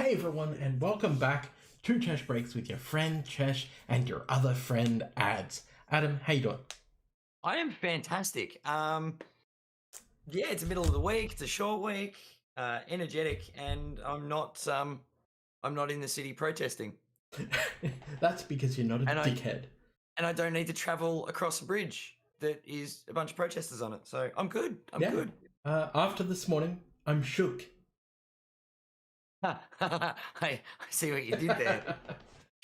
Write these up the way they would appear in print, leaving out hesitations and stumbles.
Hey everyone, and welcome back to Chesh Breaks with your friend Chesh and your other friend Ads. Adam, how you doing? I am fantastic. Yeah, it's the middle of the week. It's a short week, energetic, and I'm not in the city protesting, That's because you're not a and dickhead. I don't need to travel across a bridge that is a bunch of protesters on it. So I'm good. I'm good. After this morning, I'm shook. I see what you did there.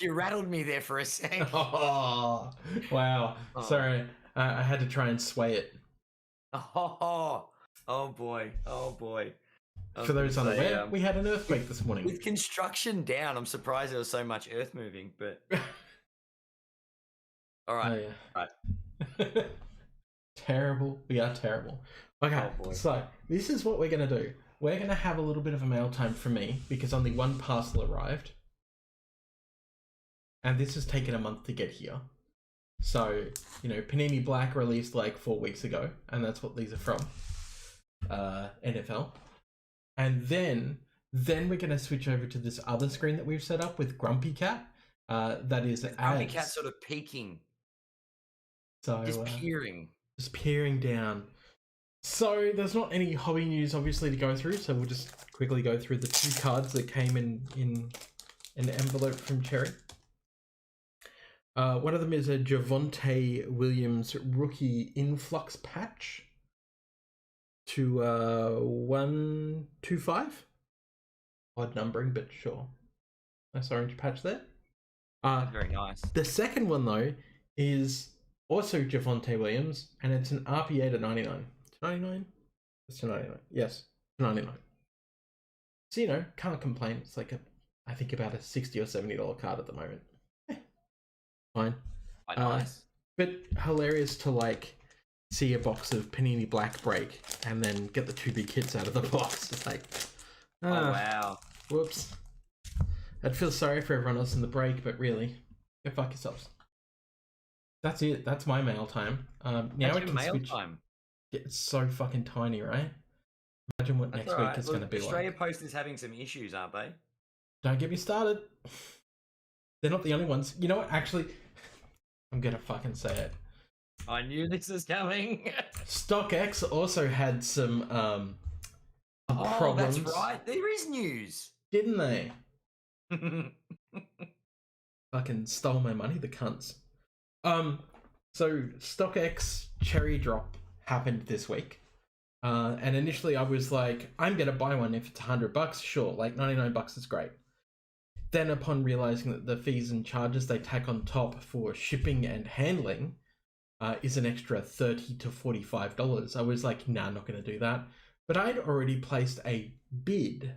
You rattled me there for a sec. Oh, wow. Oh. Sorry, I had to try and sway it. Oh boy. For those unaware, we had an earthquake this morning. With construction down, I'm surprised there was so much earth moving, but... All right. Oh, yeah. Right. Terrible. We are terrible. Okay, so this is what we're going to do. We're going to have a little bit of a mail time for me because only one parcel arrived. And this has taken a month to get here. So, you know, Panini Black released like 4 weeks ago, and that's what these are from. NFL. And then we're going to switch over to this other screen that we've set up with Grumpy Cat. That is ads. Grumpy Cat sort of peeking. So, just peering. Just peering down. So there's not any hobby news, obviously, to go through. So we'll just quickly go through the 2 cards that came in an envelope from Cherry. One of them is a Javonte Williams rookie influx patch to 125. Odd numbering, but sure. Nice orange patch there. Very nice. The second one, though, is also Javonte Williams, and it's an RPA to 99. 99? It's to 99. Yes, 99. So, you know, can't complain. It's like I think about a $60 or $70 card at the moment. Fine. Quite nice. But hilarious to like see a box of Panini Black break and then get the 2 big hits out of the box. It's like, oh wow. Whoops. I'd feel sorry for everyone else in the break, but really, go fuck yourselves. That's it. That's my mail time. Now we can switch. Time. It's so fucking tiny, right? Imagine what next week is going to be like. Australia Post is having some issues, aren't they? Don't get me started. They're not the only ones. You know what? Actually, I'm going to fucking say it. I knew this was coming. StockX also had some problems. That's right. There is news. Didn't they? Fucking stole my money, the cunts. So StockX Cherry Drop happened this week. And initially I was like, I'm going to buy one if it's $100. Sure, like $99 is great. Then upon realizing that the fees and charges they tack on top for shipping and handling is an extra $30 to $45, I was like, nah, I'm not going to do that. But I'd already placed a bid.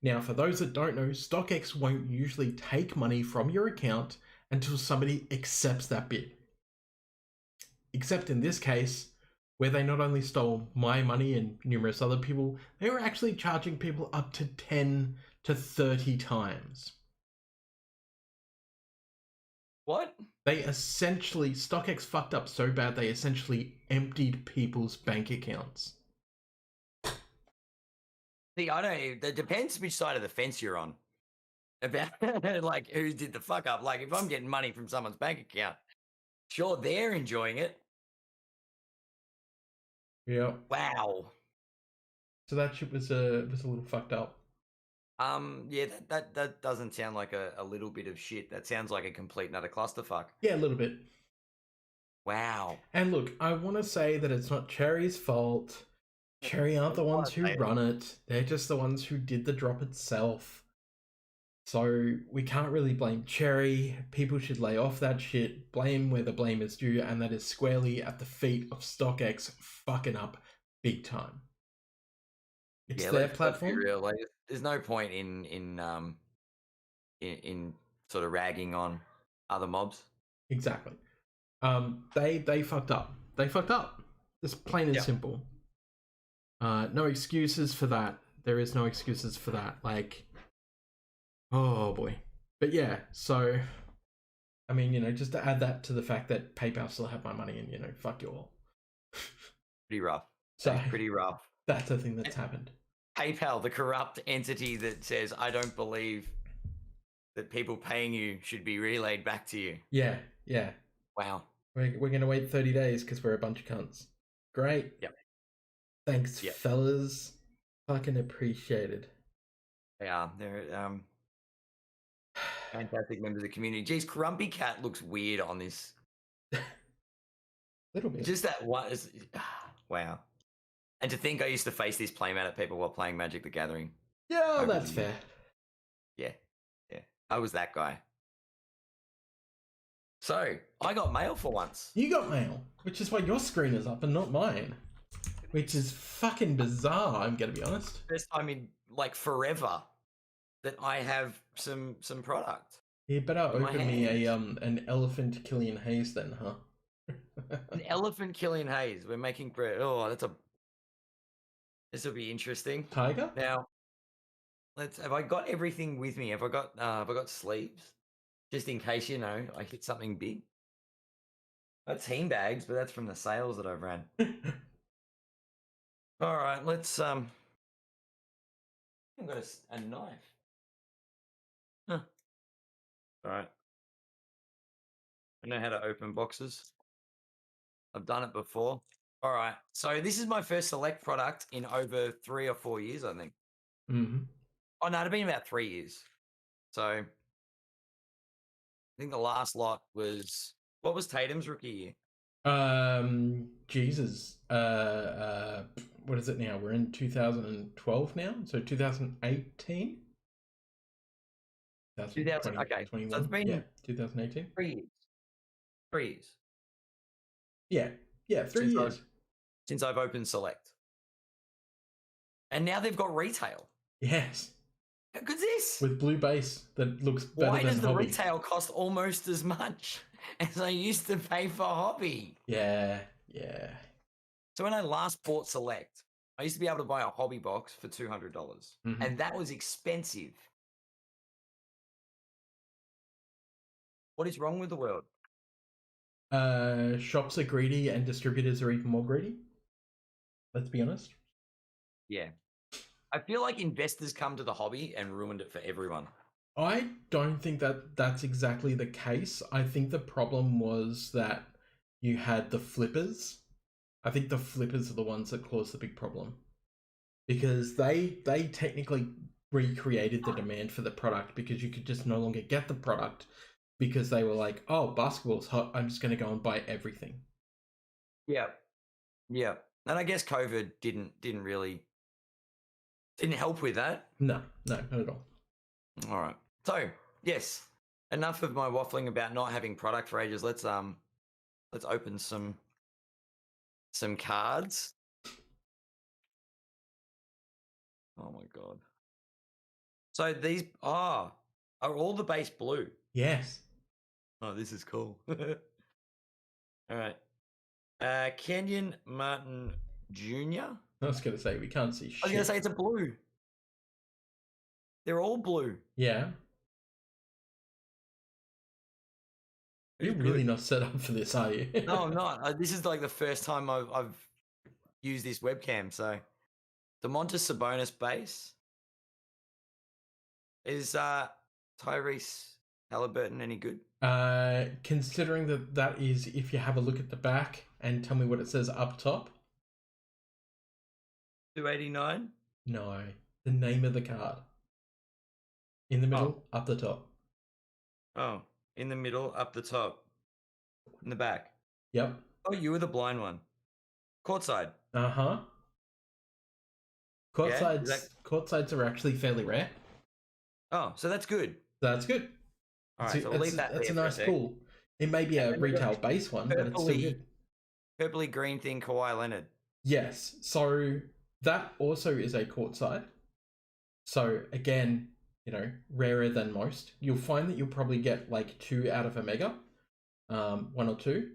Now, for those that don't know, StockX won't usually take money from your account until somebody accepts that bid. Except in this case, where they not only stole my money and numerous other people, they were actually charging people up to 10 to 30 times. What? They essentially, StockX fucked up so bad, they essentially emptied people's bank accounts. See, I don't, it depends which side of the fence you're on. About, like, who did the fuck up. Like, if I'm getting money from someone's bank account, sure, they're enjoying it. Yeah. Wow. So that shit was a little fucked up. Yeah, that doesn't sound like a little bit of shit. That sounds like a complete and utter clusterfuck. Yeah, a little bit. Wow. And look, I want to say that it's not Cherry's fault. Cherry aren't the ones who run it. They're just the ones who did the drop itself. So we can't really blame Cherry. People should lay off that shit. Blame where the blame is due, and that is squarely at the feet of StockX fucking up big time. It's their platform. Let's be real. Like, there's no point in sort of ragging on other mobs. Exactly. They fucked up. They fucked up. It's plain and simple. No excuses for that. There is no excuses for that. Like, oh boy. But yeah, so, I mean, you know, just to add that to the fact that PayPal still have my money and, you know, fuck you all. Pretty rough. So, pretty rough. That's the thing that's happened. PayPal, the corrupt entity that says, I don't believe that people paying you should be relayed back to you. Yeah, yeah. Wow. We're gonna wait 30 days because we're a bunch of cunts. Great. Yep. Thanks, Yep. fellas. Fucking appreciated. They are. They're fantastic members of the community. Geez, Grumpy Cat looks weird on this. Little bit. Just that one is wow. And to think I used to face this playmat at people while playing Magic the Gathering. Yeah, over that's the years. fair. Yeah. Yeah. I was that guy. So I got mail for once. You got mail, which is why your screen is up and not mine. Which is fucking bizarre, I'm gonna be honest. First time in like forever that I have some product. You better In my open me a hands. an elephant Killian Hayes then, huh? An elephant Killian Hayes. We're making bread. Oh, this will be interesting. Tiger? Now, have I got everything with me? Have I got sleeves? Just in case, I hit something big. I got team bags, but that's from the sales that I've ran. All right, let's I've got a knife. Huh. All right. I know how to open boxes. I've done it before. All right. So this is my first select product in over 3 or 4 years, I think. Mm-hmm. Oh no, it'd been about 3 years. So I think the last lot was what was Tatum's rookie year? Jesus. What is it now? We're in 2012 now, so 2018. 2000. Okay, so it's been 2018. 3 years. 3 years. Yeah, 3 years. Since I've opened Select, and now they've got retail. Yes. How good's this? With blue base that looks better Why than does the Hobby. retail cost almost as much as I used to pay for Hobby? Yeah. So when I last bought Select, I used to be able to buy a Hobby box for $200, and that was expensive. What is wrong with the world? Shops are greedy and distributors are even more greedy. Let's be honest. Yeah. I feel like investors come to the hobby and ruined it for everyone. I don't think that that's exactly the case. I think the problem was that you had the flippers. I think the flippers are the ones that caused the big problem. Because they technically recreated the demand for the product because you could just no longer get the product because they were like, oh, basketball's hot, I'm just going to go and buy everything. Yeah. And I guess COVID didn't help with that. No, not at all. All right. So, yes, enough of my waffling about not having product for ages. Let's open some cards. Oh my god. So these are all the base blue. Yes. Oh, this is cool. All right. Kenyon Martin Jr. I was going to say, we can't see shit. I was going to say it's a blue. They're all blue. Yeah. You're really not set up for this, are you? No, I'm not. This is like the first time I've used this webcam. So, DeMontis Sabonis base. Is Tyrese Halliburton any good? Considering that is, if you have a look at the back and tell me what it says up top. 289? No, the name of the card. In the middle, up the top. Oh, in the middle, up the top. In the back. Yep. Oh, you were the blind one. Courtside. Uh-huh. Courtsides are actually fairly rare. Oh, so that's good. That's good. All right, so we'll leave that. That's a nice pull. It may be a retail base one, but it's still good. Purpley green thing, Kawhi Leonard. Yes. So that also is a courtside. So again, rarer than most. You'll find that you'll probably get like 2 out of a mega, 1 or 2.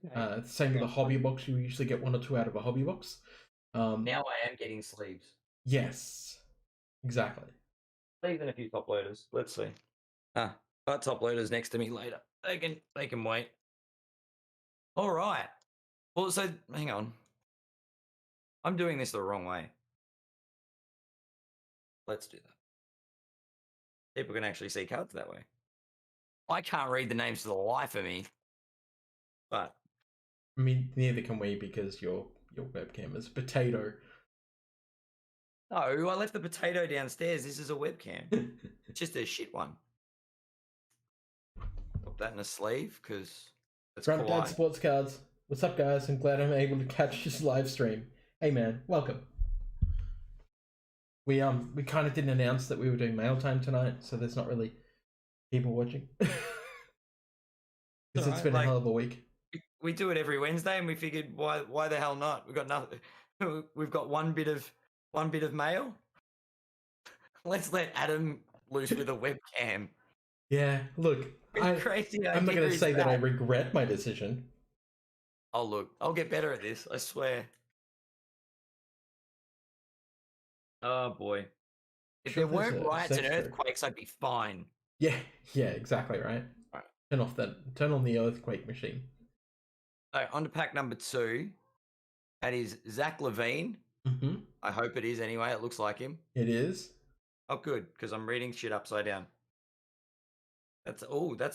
Okay. Same with a hobby box. You usually get 1 or 2 out of a hobby box. Now I am getting sleeves. Yes, exactly. Sleeves and a few top loaders. Let's see. Got top loaders next to me later. They can wait. All right. Well, so hang on. I'm doing this the wrong way. Let's do that. People can actually see cards that way. I can't read the names for the life of me. But I mean, neither can we because your webcam is potato. no, I left the potato downstairs. This is a webcam. It's just a shit one. Put that in a sleeve because it's Grunt kawaii. Dad Sports Cards. What's up, guys? I'm glad I'm able to catch this live stream. Hey, man, welcome. We kind of didn't announce that we were doing mail time tonight, so there's not really people watching. Because it's been a hell of a week. We do it every Wednesday, and we figured why the hell not? We've got nothing. We've got one bit of mail. Let's let Adam loose with a webcam. Yeah, look, I'm not going to say that I regret my decision. Oh, look, I'll get better at this, I swear. Oh, boy. If there weren't riots and earthquakes, I'd be fine. Yeah, exactly, right? Turn on the earthquake machine. So, on to pack number 2. That is Zach LaVine. Mm-hmm. I hope it is anyway. It looks like him. It is. Oh, good, because I'm reading shit upside down. That's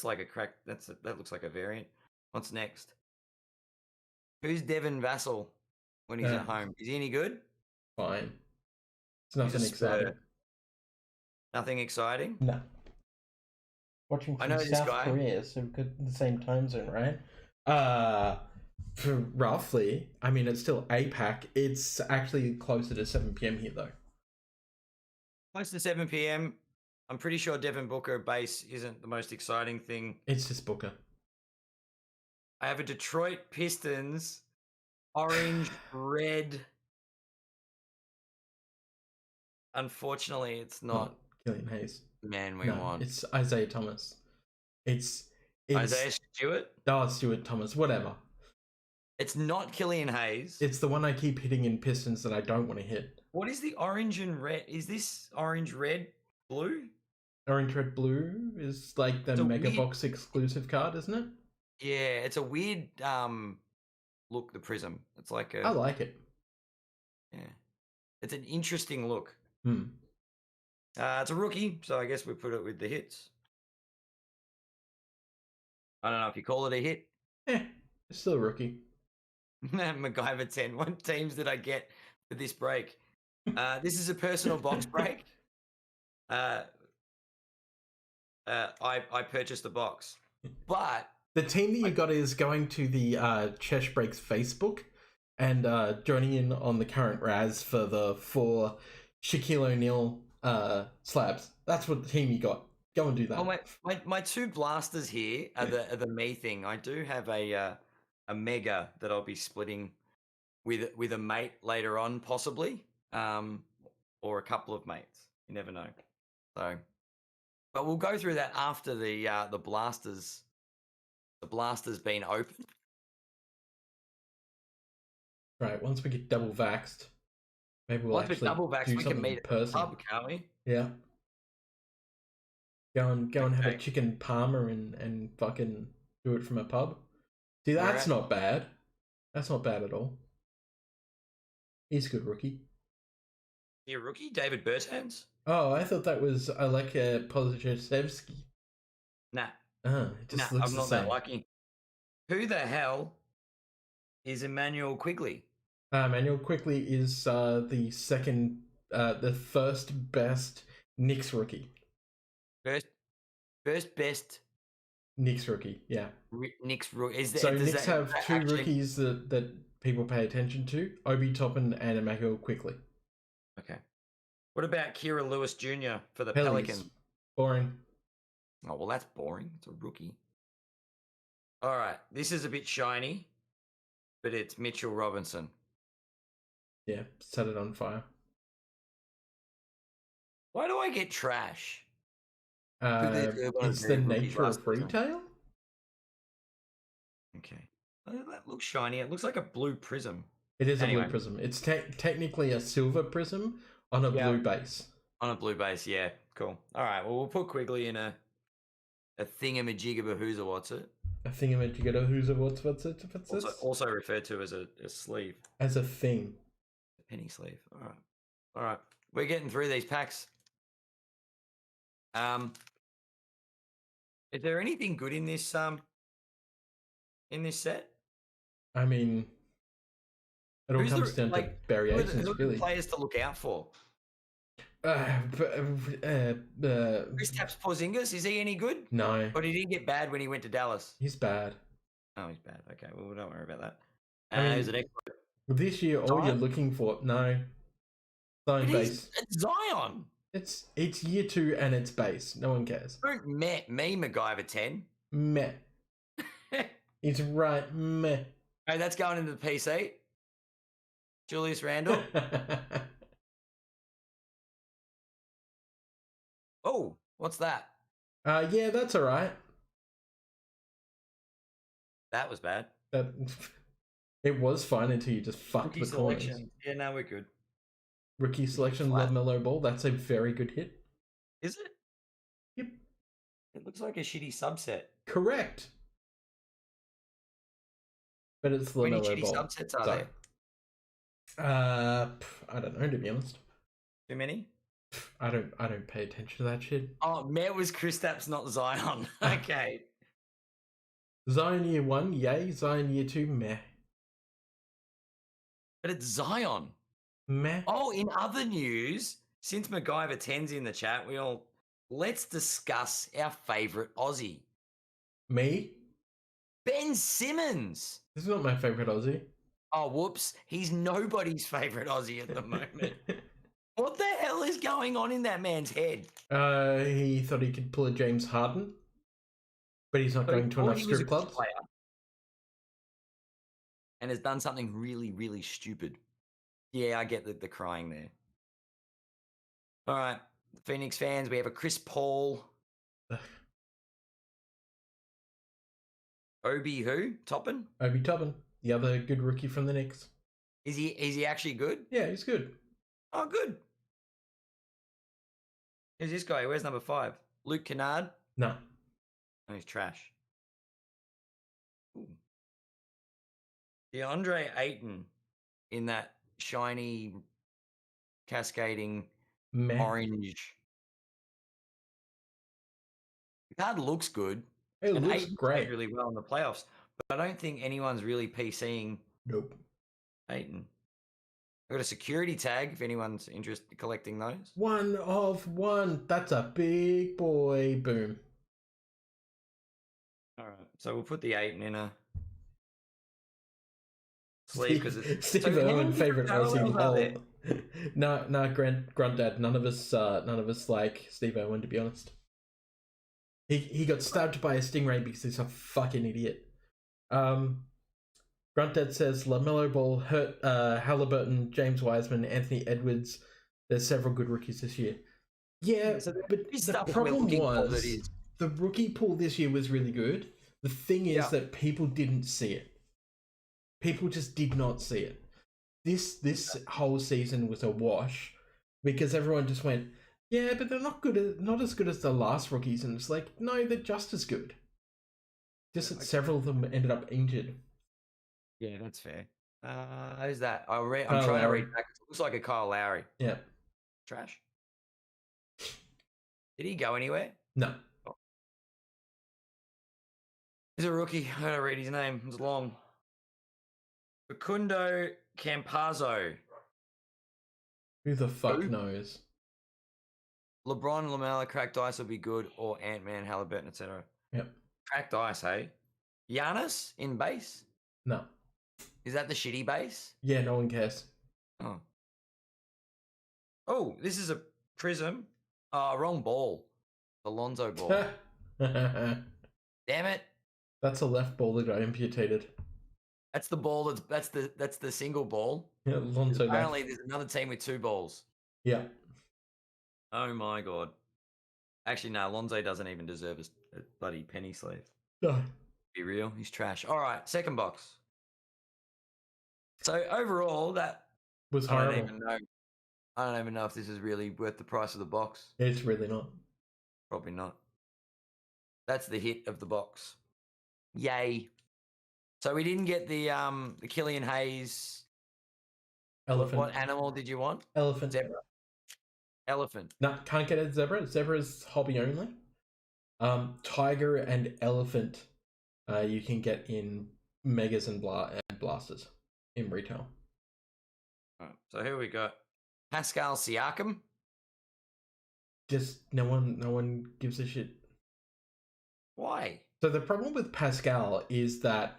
like a crack. That looks like a variant. What's next? Who's Devin Vassell when he's at home? Is he any good? Fine. It's nothing exciting. Nothing exciting? No. Watching from South Korea, so we've got the same time zone, right? Roughly. I mean, it's still APAC. It's actually closer to 7 p.m. here, though. Close to 7 p.m. I'm pretty sure Devin Booker base isn't the most exciting thing. It's just Booker. I have a Detroit Pistons orange red. Unfortunately, it's not Killian Hayes. Man, we want. It's Isaiah Thomas. It's Isaiah Stewart? Oh, Stewart Thomas, whatever. It's not Killian Hayes. It's the one I keep hitting in Pistons that I don't want to hit. What is the orange and red? Is this orange, red, blue? Orange, red, blue is like the Mega Box exclusive card, isn't it? Yeah, it's a weird look, the Prism. It's like I like it. Yeah. It's an interesting look. Hmm. It's a rookie, so I guess we put it with the hits. I don't know if you call it a hit. It's still a rookie. MacGyver 10. What teams did I get for this break? This is a personal box break. I purchased a box, but the team that you got is going to the Chesh Breaks Facebook and joining in on the current Raz for the 4 Shaquille O'Neal slabs. That's what the team you got. Go and do that. Oh, my 2 blasters here are the me thing. I do have a mega that I'll be splitting with a mate later on, possibly, or a couple of mates. You never know. So, but we'll go through that after the blasters. The blaster's been opened. Right. Once we get double vaxxed, maybe we'll actually double vaxxed, do we something can meet in person. At the pub, can't we? Yeah. Go and have a chicken parma and fucking do it from a pub. See, that's not bad. That's not bad at all. He's a good rookie. You a rookie? David Bertans? Oh, I thought that was Aleka Pozhevsky. Nah. It just looks I'm the not same. that lucky. Who the hell is Emmanuel Quigley? Emmanuel Quigley is the first best Knicks rookie. First best Knicks rookie, yeah. Knicks rookie. So Knicks have 2 rookies that people pay attention to: Obi Toppin and Emmanuel Quigley. Okay. What about Kira Lewis Jr. for the Pellies. Pelicans? Boring. Oh, well, that's boring. It's a rookie. All right. This is a bit shiny, but it's Mitchell Robinson. Yeah, set it on fire. Why do I get trash? It's the nature of retail? Okay. That looks shiny. It looks like a blue prism. It is a blue prism. It's technically a silver prism on a blue base. On a blue base, yeah. Cool. All right. Well, we'll put Quigley in a thingamajigabahooza, what's it? A thingamajigabahooza, what's it? Also referred to as a sleeve. As a thing. A penny sleeve. All right. We're getting through these packs. Is there anything good in this set? I mean, it all Who's comes down to who are variations, the really. players to look out for? Kristaps Porzingis, is he any good? No, Or did he get bad when he went to Dallas? he's bad. Oh, he's bad. Okay, well, don't worry about that. I mean, is it expert? This year, all you're Zion? looking for, no, Zion base. It's Zion. It's year 2 and it's base. No one cares. Don't met me, MacGyver 10. Meh. He's right. Meh. Hey, that's going into the PC. Julius Randle. Oh, what's that? Yeah, that's all right. That was bad. It was fine until you just fucked Rookie the coins. selection. Yeah, now we're good. Rookie selection, LaMelo Ball. That's a very good hit. Is it? Yep. It looks like a shitty subset. Correct. But it's How many LaMelo shitty Ball. subsets are there? I don't know, to be honest. Too many? I don't pay attention to that shit. Oh, Matt was Kristaps, not Zion. Okay. Zion year 1, yay. Zion year 2, meh. But it's Zion. Meh. Oh, in other news, since MacGyver 10's in the chat, let's discuss our favourite Aussie. Me? Ben Simmons. This is not my favourite Aussie. Oh, whoops. He's nobody's favourite Aussie at the moment. What the hell is going on in that man's head? He thought he could pull a James Harden, but he's not going to enough strip clubs. And has done something really, really stupid. Yeah, I get the crying there. All right, Phoenix fans, we have a Chris Paul. Obi who? Toppin? Obi Toppin, the other good rookie from the Knicks. Is he actually good? Yeah, he's good. Oh, good. Who's this guy? Where's number 5? Luke Kennard? No. Oh, he's trash. Ooh. DeAndre Ayton in that shiny, cascading orange. The card looks good. It looks Ayton great. played really well in the playoffs, but I don't think anyone's really PCing Nope. Ayton. I've got a security tag if anyone's interested in collecting those. 1 of 1. That's a big boy. Boom. All right. So we'll put the Ayton in a sleeve because it's Steve Irwin, favorite Aussie. No, Granddad. None of us like Steve Irwin, to be honest. He got stabbed by a stingray because he's a fucking idiot. Granddad says LaMelo Ball, Hurt, Halliburton, James Wiseman, Anthony Edwards. There's several good rookies this year. Yeah, so but the problem was the rookie pool this year was really good. The thing is that people didn't see it. People just did not see it. This whole season was a wash because everyone just went, yeah, but they're not as good as the last rookies, and it's like, no, they're just as good. Just that several of them ended up injured. Yeah, that's fair. Who's that? I'm Kyle trying to Lowry. read back. It looks like a Kyle Lowry. Yeah. Trash. Did he go anywhere? No. Oh. He's a rookie. I gotta read his name. It's long. Facundo Campazzo. Who the fuck knows? LeBron, Lamella, cracked ice will be good, or Ant-Man, Halliburton, etc. Yep. Cracked ice, hey? Giannis in base? No. Is that the shitty base? Yeah, no one cares. Oh. Oh, this is a Prism. Wrong ball. The Lonzo ball. Damn it. That's a left ball that got amputated. That's the ball that's the single ball. Yeah, Lonzo. Apparently there's another team with 2 balls. Yeah. Oh my god. Actually, no, Lonzo doesn't even deserve a bloody penny sleeve. No. Be real, he's trash. All right, second box. So overall, that was I horrible. I don't even know if this is really worth the price of the box. It's really not. Probably not. That's the hit of the box. Yay. So we didn't get the Killian Hayes. Elephant. What animal did you want? Elephant. Zebra. Elephant. No, can't get a zebra. Zebra's hobby only. Tiger and elephant, you can get in megas and blasters in retail. All right, so here we go. Pascal Siakam. Just no one gives a shit. Why? So the problem with Pascal is that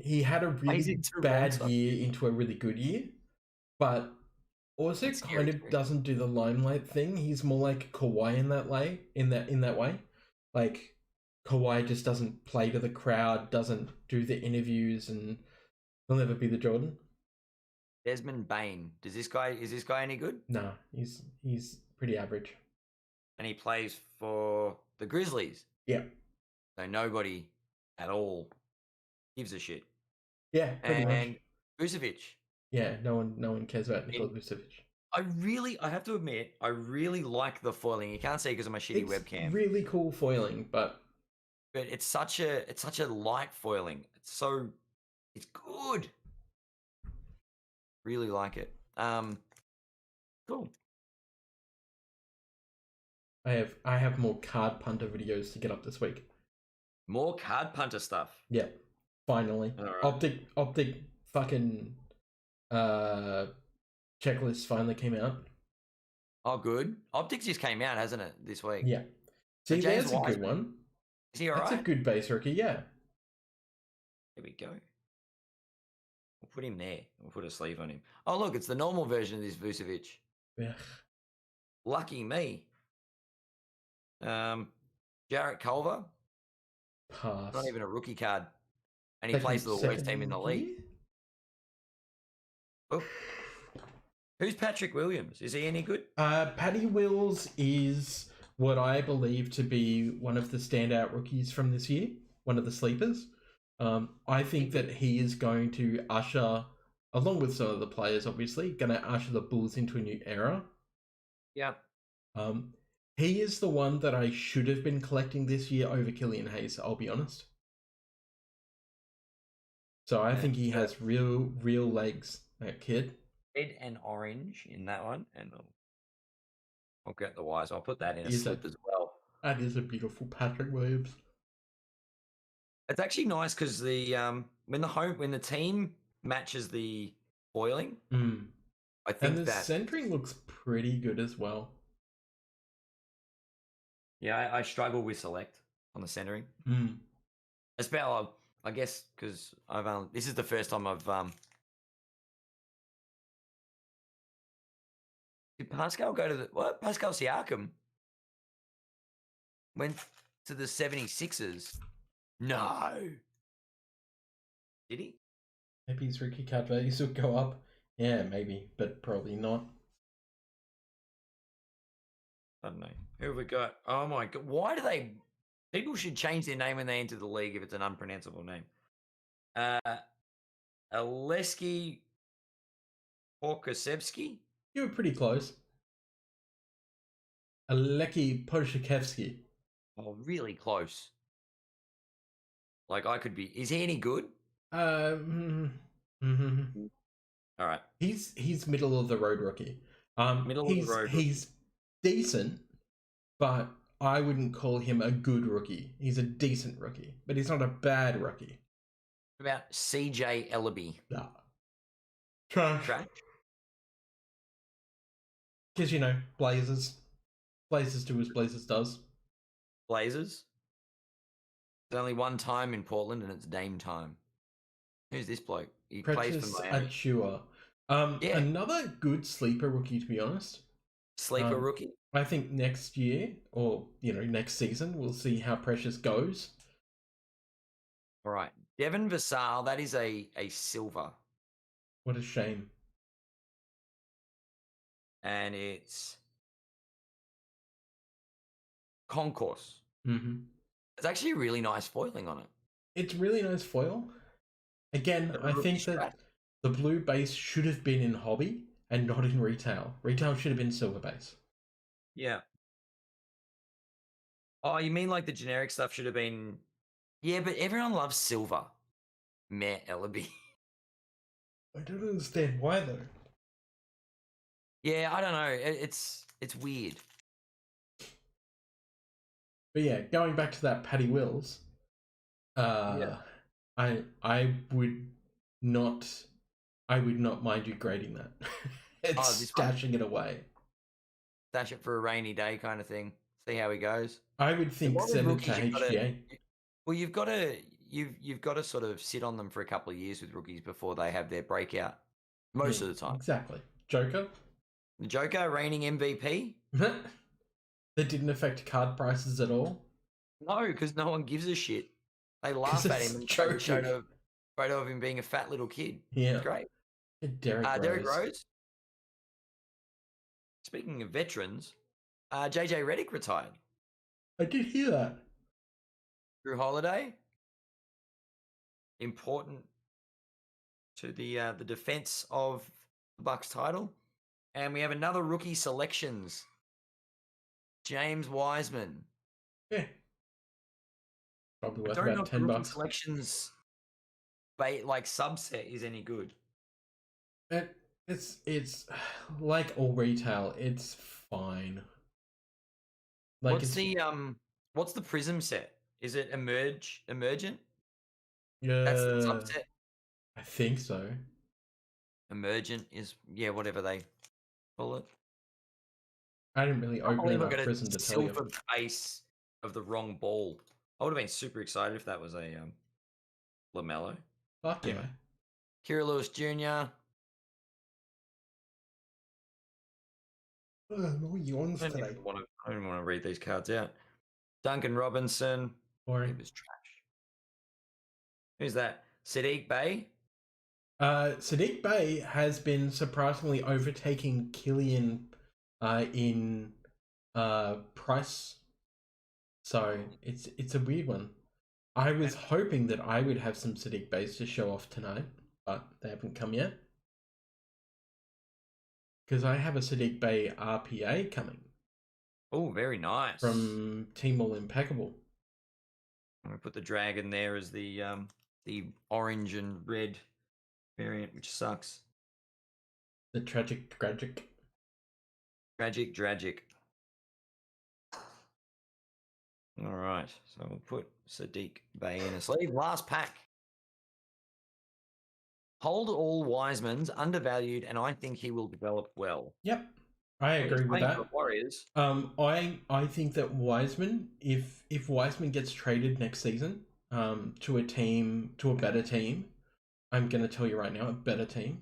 he had a really bad year into a really good year, but also kind of doesn't do the limelight thing. He's more like Kawhi in that way. In that way, like Kawhi just doesn't play to the crowd, doesn't do the interviews, and he'll never be the Jordan. Desmond Bane. Is this guy any good? No, he's pretty average. And he plays for the Grizzlies. Yeah. So nobody at all gives a shit. Yeah, pretty much. Vucevic. Yeah, no one cares about Nikola Vucevic. I have to admit, I really like the foiling. You can't see because of my shitty webcam. Really cool foiling, but it's such a light foiling. It's good. Really like it. Cool. I have more card punter videos to get up this week. More card punter stuff. Yeah, finally. Right. Optic fucking checklist finally came out. Oh, good. Optics just came out, hasn't it, this week? Yeah. See, there's a good one. Is he alright? That's a good base rookie, yeah. There we go. We'll put him there. We'll put a sleeve on him. Oh, look, it's the normal version of this Vucevic. Yeah. Lucky me. Jarrett Culver. Pass. Not even a rookie card. And he plays for the worst team in the league. Oh. Who's Patrick Williams? Is he any good? Patty Wills is what I believe to be one of the standout rookies from this year. One of the sleepers. I think that he is going to usher, along with some of the players, obviously, going to usher the Bulls into a new era. Yeah. He is the one that I should have been collecting this year over Killian Hayes, I'll be honest. So I think he has real legs, that kid. Red and orange in that one, and I'll get the Wise. I'll put that in a slip as well. That is a beautiful Patrick Williams. It's actually nice because the when the team matches the foiling, I think and the centering looks pretty good as well. Yeah, I struggle with select on the centering. Especially, I guess, because this is the first time I've Did Pascal go to what? Pascal Siakam went to the 76ers. No. Did he? Maybe his rookie card values will go up. Yeah, maybe, but probably not. I don't know. Who have we got? Oh my god. Why do they... People should change their name when they enter the league if it's an unpronounceable name. Aleski Porkasevsky? You were pretty close. Aleki Podshakevsky. Oh, really close. Like, I could be... Is he any good? All right. He's middle of the road rookie. He's decent, but I wouldn't call him a good rookie. He's a decent rookie, but he's not a bad rookie. What about CJ Ellaby? Nah. Trash. Because, Blazers. Blazers do as Blazers does. Blazers? There's only one time in Portland, and it's Dame time. Who's this bloke? He plays for Miami. Achua. Another good sleeper rookie, to be honest. Sleeper rookie? I think next year, or, next season, we'll see how Precious goes. All right. Devin Vassell, that is a silver. What a shame. And it's Concourse. It's actually a really nice foiling on it. It's really nice foil. Again, I think that the blue base should have been in hobby and not in retail. Retail should have been silver base. Yeah. Oh, you mean like the generic stuff should have been... Yeah, but everyone loves silver. Meh, Ellaby. I don't understand why, though. Yeah, I don't know. It's weird. But yeah, going back to that Paddy Wills, Yeah. I would not mind you grading that. Oh, It's this one, stashing it away. stash it for a rainy day kind of thing. See how he goes. I would The think one with send it to rookies, HGA. well, you've got to sort of sit on them for a couple of years with rookies before they have their breakout. Most Yeah, of the time. exactly. Joker. The Joker reigning MVP? That didn't affect card prices at all. No, because no one gives a shit. They 'Cause laugh at it's him and joking. showed a photo of him being a fat little kid. Yeah. It's great. Derek Rose. Rose. Speaking of veterans, JJ Redick retired. I did hear that. Drew Holiday, important to the defense of the Bucks title. And we have another rookie selections. James Wiseman. Yeah. Probably worth I don't know about if the $10. rookie selections like subset is any good. It's like all retail. It's fine. Like what's the Prism set? Is it emergent? Yeah, That's the subset. I think so. Emergent is whatever they call it. I didn't really open enough Prism to tell you. Silver base of the wrong ball. I would have been super excited if that was a LaMelo. Fuck Anyway. yeah. Kira Lewis Jr. No yawns I don't today. even want to read these cards out. Duncan Robinson. Boring. He was trash. Who's that? Sadiq Bey? Sadiq Bey has been surprisingly overtaking Killian in price. So it's a weird one. I was hoping that I would have some Sadiq Beys to show off tonight, but they haven't come yet. Because I have a Sadiq Bey RPA coming. Oh, very nice. From Team All Impeccable. I'm going to put the dragon there as the orange and red variant, which sucks. The tragic. All right, so we'll put Sadiq Bey in a sleeve. Last pack. Hold all Wiseman's undervalued, and I think he will develop well. Yep, I agree with that. Warriors. I think that Wiseman, if Wiseman gets traded next season, to a better team, I'm gonna tell you right now, a better team.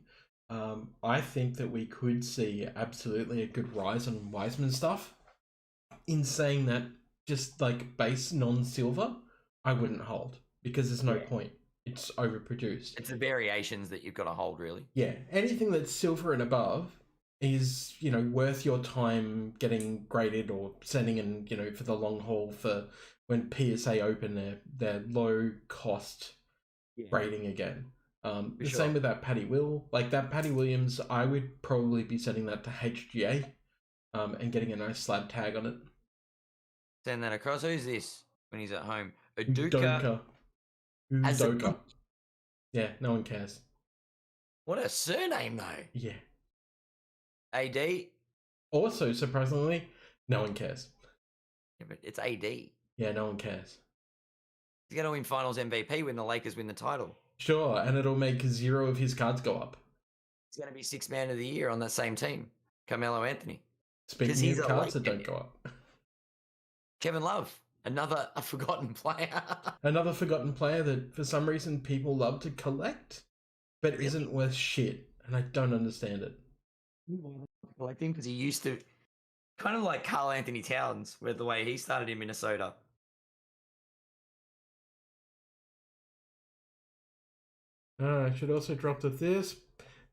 I think that we could see absolutely a good rise on Wiseman stuff. In saying that, just like base non-silver, I wouldn't hold because there's no point. It's overproduced. It's the variations that you've got to hold, really. Yeah, anything that's silver and above is, worth your time getting graded or sending in, for the long haul for when PSA open their low cost grading again. Same with that Paddy Will. Like that Paddy Williams, I would probably be sending that to HGA and getting a nice slab tag on it. Send that across. Who's this when he's at home? Udoka. Yeah, no one cares. What a surname, though. Yeah. AD. Also, surprisingly, no one cares. Yeah, but it's AD. Yeah, no one cares. He's going to win Finals MVP when the Lakers win the title. Sure, and it'll make 0 of his cards go up. He's going to be 6th man of the year on that same team, Carmelo Anthony. Speaking of cards that don't go up. Kevin Love, another forgotten player. Another forgotten player that for some reason people love to collect, but really? Isn't worth shit, and I don't understand it. Collecting because he used to, kind of like Karl Anthony Towns, with the way he started in Minnesota. I should also drop that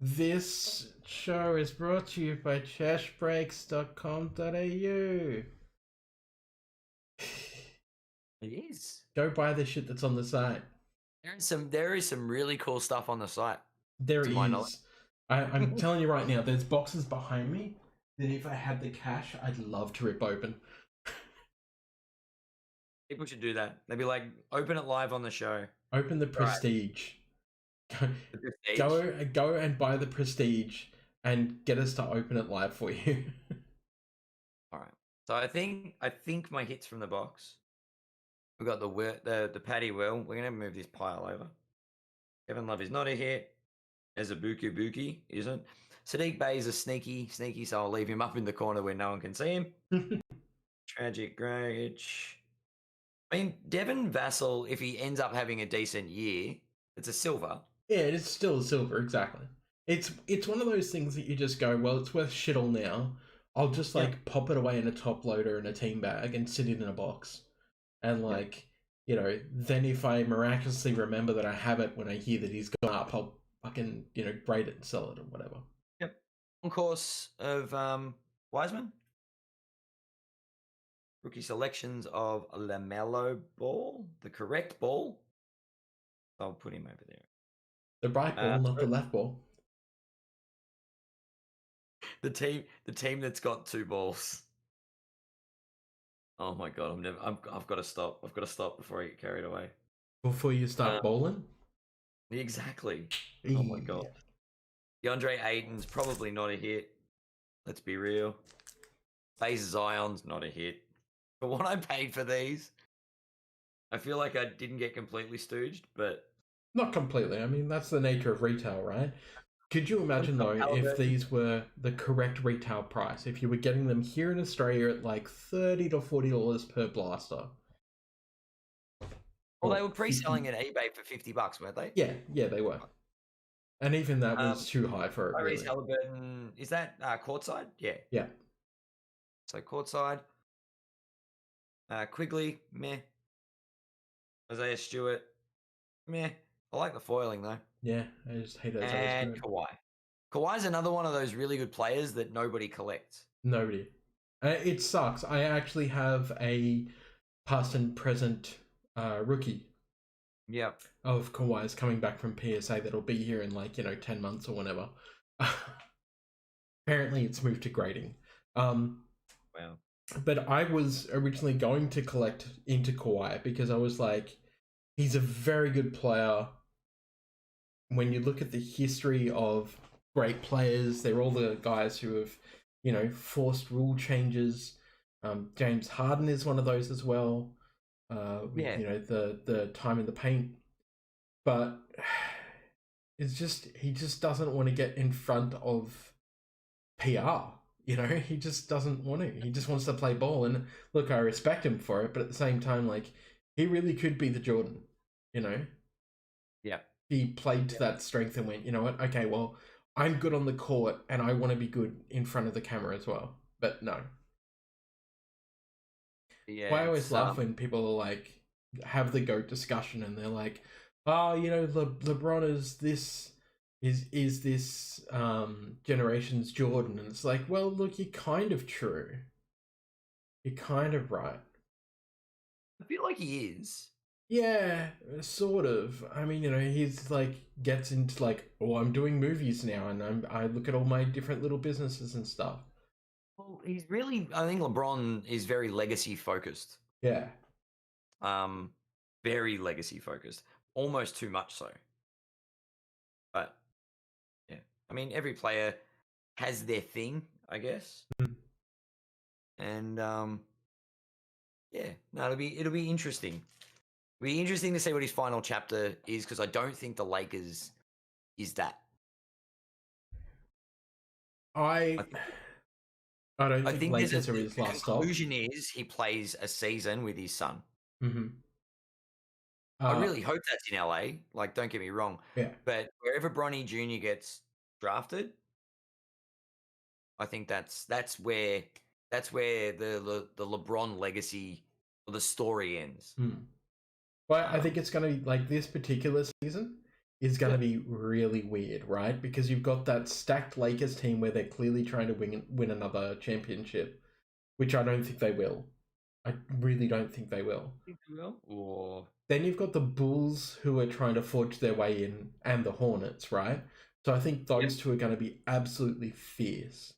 this show is brought to you by chashbreaks.com.au. It is. Go buy the shit that's on the site. There is some really cool stuff on the site. There is. I'm telling you right now, there's boxes behind me that if I had the cash, I'd love to rip open. People should do that. They'd be like, open it live on the show. Open the Prestige. Go and buy the Prestige. and get us to open it live for you. All right. So I think my hits from the box. We got the Paddy Will. We're gonna move this pile over. Kevin Love is not a hit. As a Buki isn't. Sadiq Bey is a sneaky, so I'll leave him up in the corner where no one can see him. Tragic Grage. I mean, Devin Vassell, if he ends up having a decent year, it's a silver. Yeah, it's still a silver, exactly. It's one of those things that you just go, well, it's worth shit all now. I'll just pop it away in a top loader in a team bag and sit it in a box. And then if I miraculously remember that I have it when I hear that he's gone up, I'll fucking, grade it and sell it or whatever. Yep. On course of Wiseman. Rookie selections of LaMelo Ball, the correct ball. I'll put him over there. The right ball, not the left ball. The team that's got two balls. Oh my god, I've got to stop. I've got to stop before I get carried away. Before you start bowling? Exactly. Oh my god. DeAndre Ayton's probably not a hit. Let's be real. Phase Zion's not a hit. For what I paid for these, I feel like I didn't get completely stooged, but... Not completely. I mean, that's the nature of retail, right? Could you imagine, though, if these were the correct retail price? If you were getting them here in Australia at like $30 to $40 per blaster. Well, they were pre-selling at eBay for $50, weren't they? Yeah, they were. And even that was too high for it, really. Halliburton, is that courtside? Yeah. Yeah. So courtside. Quigley, meh. Isaiah Stewart, meh. I like the foiling, though. Yeah, I just hate it. And Kawhi. Kawhi's another one of those really good players that nobody collects. Nobody. It sucks. I actually have a past and present rookie. Yep. Of Kawhi's coming back from PSA that'll be here in 10 months or whenever. Apparently it's moved to grading. Wow. But I was originally going to collect into Kawhi because I was like, he's a very good player. When you look at the history of great players, they're all the guys who have, forced rule changes. James Harden is one of those as well. The time in the paint. But it's just, he just doesn't want to get in front of PR. He just doesn't want to. He just wants to play ball. And look, I respect him for it, but at the same time, he really could be the Jordan, Yeah. He played to that strength and went, you know what? Okay, well, I'm good on the court and I want to be good in front of the camera as well. But no. Yeah. I always laugh when people are have the GOAT discussion and they're like, oh, LeBron is this. Is this generation's Jordan? And it's like, well, look, you're kind of true. You're kind of right. I feel like he is. Yeah, sort of. I mean, he's gets into oh, I'm doing movies now and I look at all my different little businesses and stuff. Well, he's really, I think LeBron is very legacy focused. Yeah. Very legacy focused. Almost too much so. But yeah, I mean, every player has their thing, I guess. And yeah, no, it'll be interesting. It'll be interesting to see what his final chapter is because I don't think the Lakers is that. I don't think Lakers are his last stop. The conclusion is he plays a season with his son. Mm-hmm. I really hope that's in LA. Don't get me wrong. Yeah. But wherever Bronny Jr. gets drafted, I think that's where the LeBron legacy or the story ends. Well, I think it's going to be this particular season is going to be really weird, right? Because you've got that stacked Lakers team where they're clearly trying to win another championship, which I don't think they will. I really don't think they will. Think they will? Or then you've got the Bulls who are trying to forge their way in, and the Hornets, right? So I think those two are going to be absolutely fierce.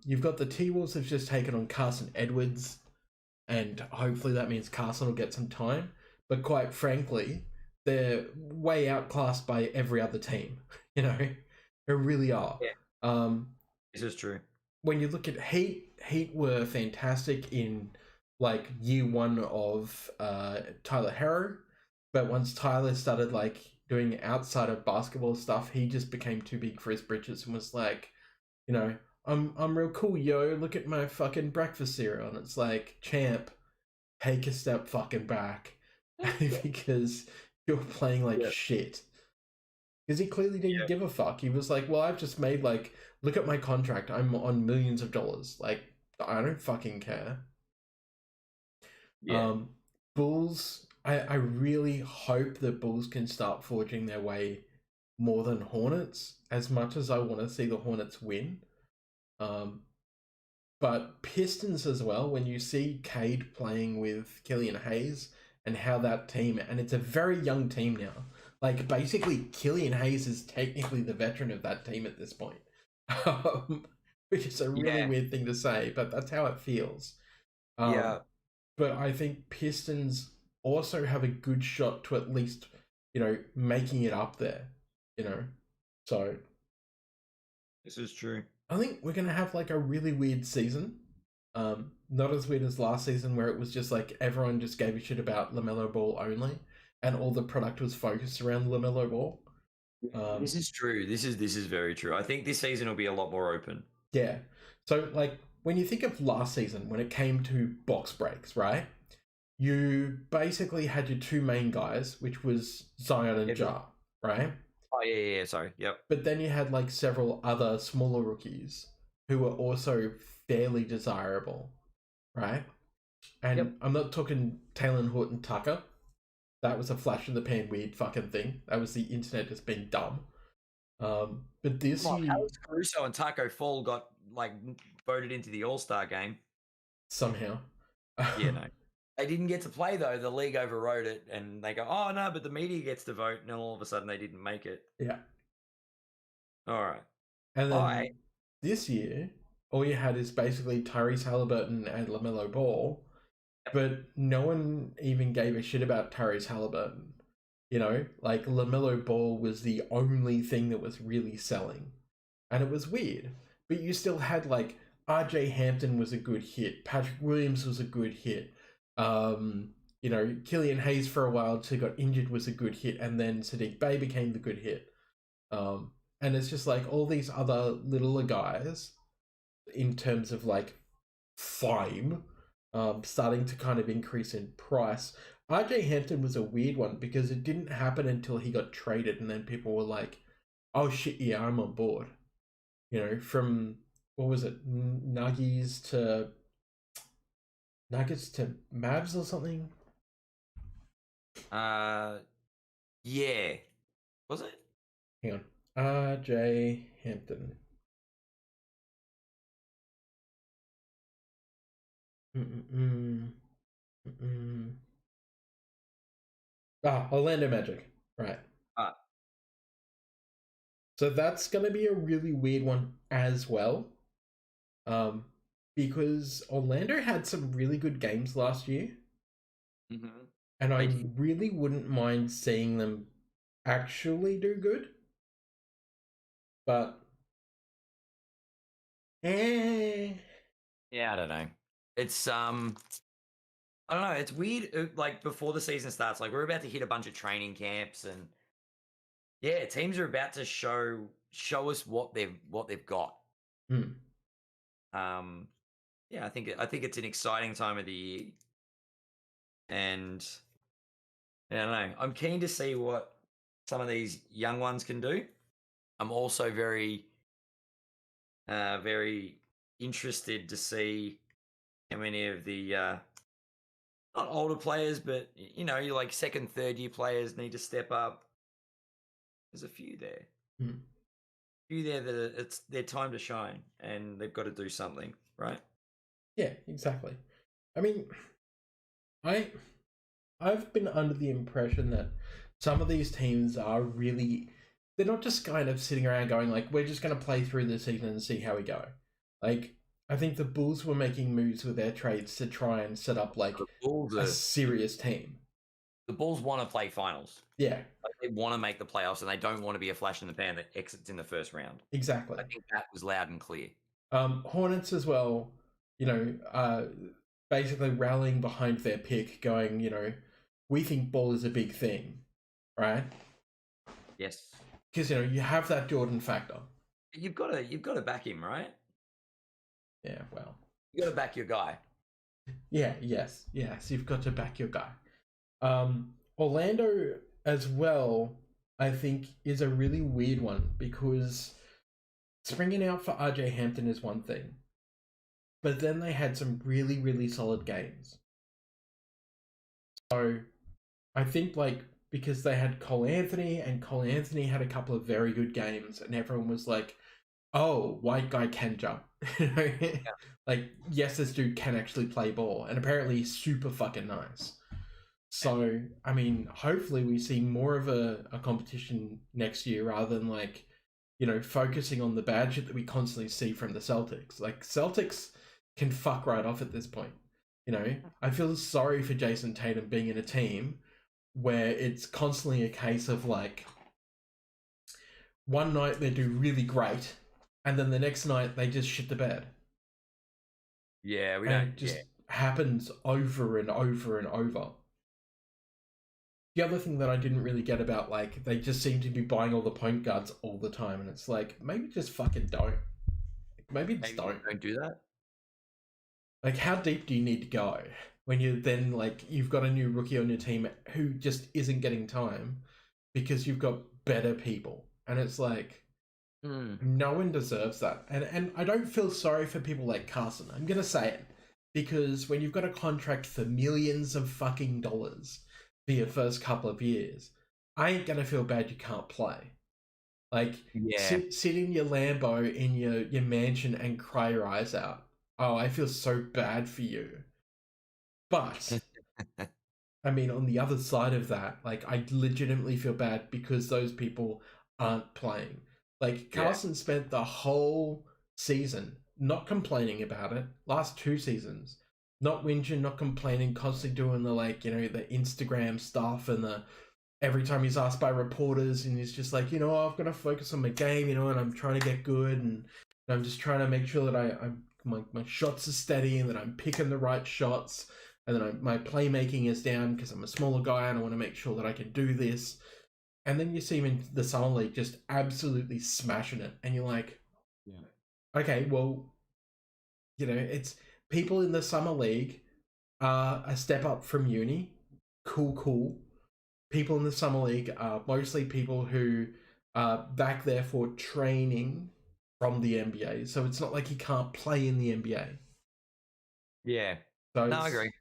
You've got the T-Wolves have just taken on Carson Edwards, and hopefully that means Carson will get some time. But quite frankly, they're way outclassed by every other team. They really are. Yeah. This is true. When you look at Heat were fantastic in like year one of Tyler Herro, but once Tyler started like doing outside of basketball stuff, he just became too big for his britches and was like, you know, I'm real cool, yo. Look at my fucking breakfast cereal, and it's like, champ, take a step fucking back, because you're playing like shit. Because he clearly didn't give a fuck. He was like, well, I've just made like, look at my contract. I'm on millions of dollars. Like, I don't fucking care. Yeah. Bulls, I really hope that Bulls can start forging their way more than Hornets, as much as I want to see the Hornets win. But Pistons as well, when you see Cade playing with Killian Hayes and how that team, and it's a very young team now. Like, basically, Killian Hayes is technically the veteran of that team at this point. Which is a really weird thing to say, but that's how it feels. But I think Pistons also have a good shot to at least, you know, making it up there, you know? So. This is true. I think we're going to have like a really weird season. Not as weird as last season where it was just like everyone just gave a shit about LaMelo Ball only and all the product was focused around LaMelo Ball. This is true. This is very true. I think this season will be a lot more open. Yeah. So like when you think of last season, when it came to box breaks, right? You basically had your two main guys, which was Zion and Ja, right? Oh, yeah, sorry. Yep. But then you had like several other smaller rookies who were also fairly desirable, right? And I'm not talking Taylor Horton Tucker. That was a flash in the pan weird fucking thing. That was the internet just being dumb. But this year, Alex Caruso and Taco Fall got like voted into the All-Star game somehow. Yeah, no. They didn't get to play though. The league overrode it, and they go, "Oh no!" But the media gets to vote, and then all of a sudden they didn't make it. Yeah. All right. And then this year, all you had is basically Tyrese Halliburton and LaMelo Ball, but no one even gave a shit about Tyrese Halliburton. You know, like LaMelo Ball was the only thing that was really selling, and it was weird. But you still had like RJ Hampton was a good hit, Patrick Williams was a good hit. You know, Killian Hayes for a while till got injured was a good hit, and then Sadiq Bey became the good hit. And it's just like all these other littler guys, in terms of like fame, starting to kind of increase in price. RJ Hampton was a weird one because it didn't happen until he got traded, and then people were like, "Oh shit, yeah, I'm on board." You know, from what was it, Nuggets to Mavs or something? Yeah. Was it? Hang on. RJ Hampton. Orlando Magic. Right. So that's going to be a really weird one as well. Because Orlando had some really good games last year. Mm-hmm. And I really wouldn't mind seeing them actually do good. But yeah, I don't know. It's I don't know. It's weird. Like before the season starts, like we're about to hit a bunch of training camps, and yeah, teams are about to show us what they've got. Yeah, I think it's an exciting time of the year, and I don't know. I'm keen to see what some of these young ones can do. I'm also very interested to see how many of the not older players, but you know, you like second, third year players need to step up. There's a few there. A few there that it's their time to shine, and they've got to do something, right? Yeah, exactly. I mean, I've been under the impression that some of these teams are really, they're not just kind of sitting around going like, we're just going to play through the season and see how we go. Like, I think the Bulls were making moves with their trades to try and set up like a serious team. the Bulls want to play finals. Yeah, Like, they want to make the playoffs, and they don't want to be a flash in the pan that exits in the first round. exactly. I think that was loud and clear. Hornets as well, basically rallying behind their pick, going, we think ball is a big thing, right? Yes. Because, you have that Jordan factor. You've got to back him, right? Yeah, well. You got to back your guy. Yeah, yes, you've got to back your guy. Orlando as well, I think, is a really weird one because springing out for RJ Hampton is one thing, but then they had some really, really solid games. So I think, because they had Cole Anthony, and Cole Anthony had a couple of very good games, and everyone was like, oh, white guy can jump. Like, yes, this dude can actually play ball, and apparently he's super fucking nice. So, I mean, hopefully we see more of a competition next year rather than, focusing on the bad shit that we constantly see from the Celtics. Like, Celtics can fuck right off at this point. I feel sorry for Jason Tatum being in a team where it's constantly a case of, one night they do really great, and then the next night they just shit the bed. Yeah, It just happens over and over and over. The other thing that I didn't really get about, they just seem to be buying all the point guards all the time, and it's like, maybe just fucking don't. Maybe don't do that. Like, how deep do you need to go when you then, you've got a new rookie on your team who just isn't getting time because you've got better people? And it's like, no one deserves that. And I don't feel sorry for people like Carson. I'm going to say it. Because when you've got a contract for millions of fucking dollars for your first couple of years, I ain't going to feel bad you can't play. Sit in your Lambo in your mansion and cry your eyes out. Oh, I feel so bad for you. But, I mean, on the other side of that, I legitimately feel bad because those people aren't playing. Carson spent the whole season not complaining about it. Last 2 seasons, not whinging, not complaining, constantly doing the, the Instagram stuff and every time he's asked by reporters and he's just like, I've got to focus on my game, and I'm trying to get good and I'm just trying to make sure that my shots are steady and that I'm picking the right shots and that my playmaking is down because I'm a smaller guy and I want to make sure that I can do this. And then you see him in the Summer League just absolutely smashing it. And you're like, okay, well, it's people in the Summer League are a step up from uni. Cool. People in the Summer League are mostly people who are back there for training from the NBA. So it's not like he can't play in the NBA. Yeah. So no, I agree.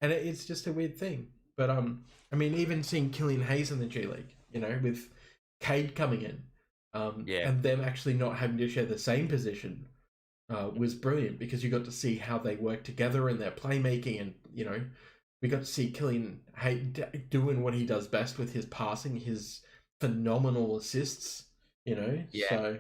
And it's just a weird thing. But, I mean, even seeing Killian Hayes in the G League, with Cade coming in, and them actually not having to share the same position was brilliant because you got to see how they work together and their playmaking and, we got to see Killian Hayes doing what he does best with his passing, his phenomenal assists, so...